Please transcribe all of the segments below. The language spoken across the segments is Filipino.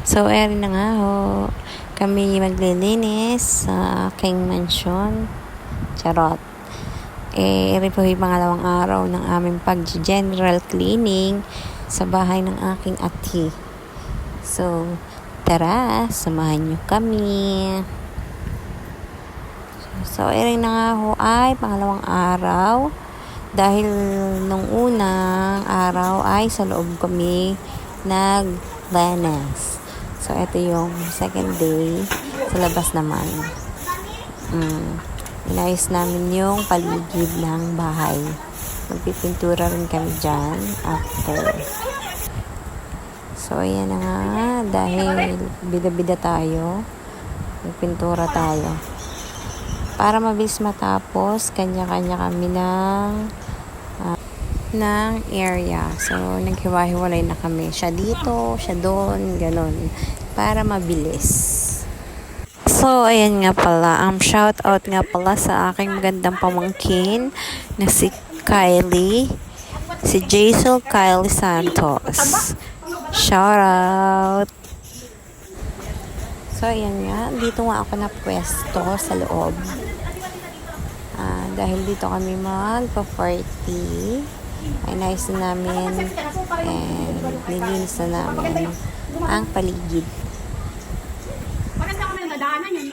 So, erin na nga ho. Kami maglilinis sa aking mansyon. Charot. Eri po yung pangalawang araw ng aming pag-general cleaning sa bahay ng aking ati. So, tara, samahan nyo kami. So, erin na nga ho ay pangalawang araw. Dahil nung unang araw ay sa loob kami nag-linis. So, ito yung second day. Sa labas naman. Inayos namin yung paligid ng bahay. Magpipintura rin kami dyan after. So, ayan na nga. Dahil bida-bida tayo. Magpintura tayo. Para mabilis matapos, kanya-kanya kami ng area. So, naghiwa-hiwalay na kami. Siya dito, siya doon, ganun. Para mabilis. So, ayan nga pala. Shout out nga pala sa aking magandang pamangkin na si Kylie. Si Jaisal Kylie Santos. Shout out! So, ayan nga. Dito nga ako na pwesto sa loob. Dahil dito kami magpa-party. Ay nice na namin. And nilinis na namin ang paligid. Maganda ko na yung dadaanan yun.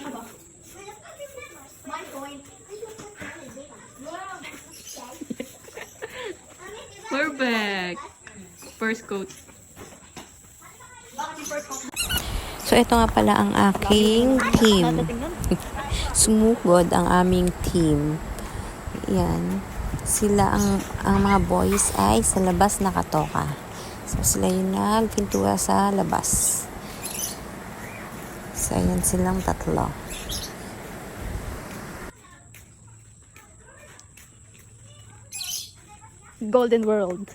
We're back. First coat. So, ito nga pala ang aking team. Sumugod ang aming team. Yan. Sila ang mga boys ay sa labas nakatoka. So, sila yung nagpintura sa labas. So, ayan silang tatlo. Golden World.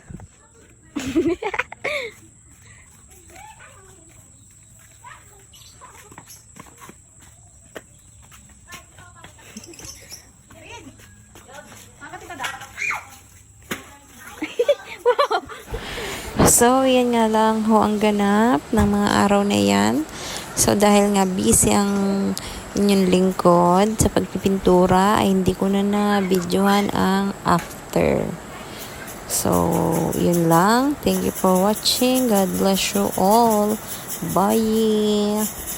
So, yan nga lang ho ang ganap ng mga araw na yan. So, dahil nga busy ang inyong lingkod sa pagpipintura, ay hindi ko na videohan ang after. So, yun lang. Thank you for watching. God bless you all. Bye!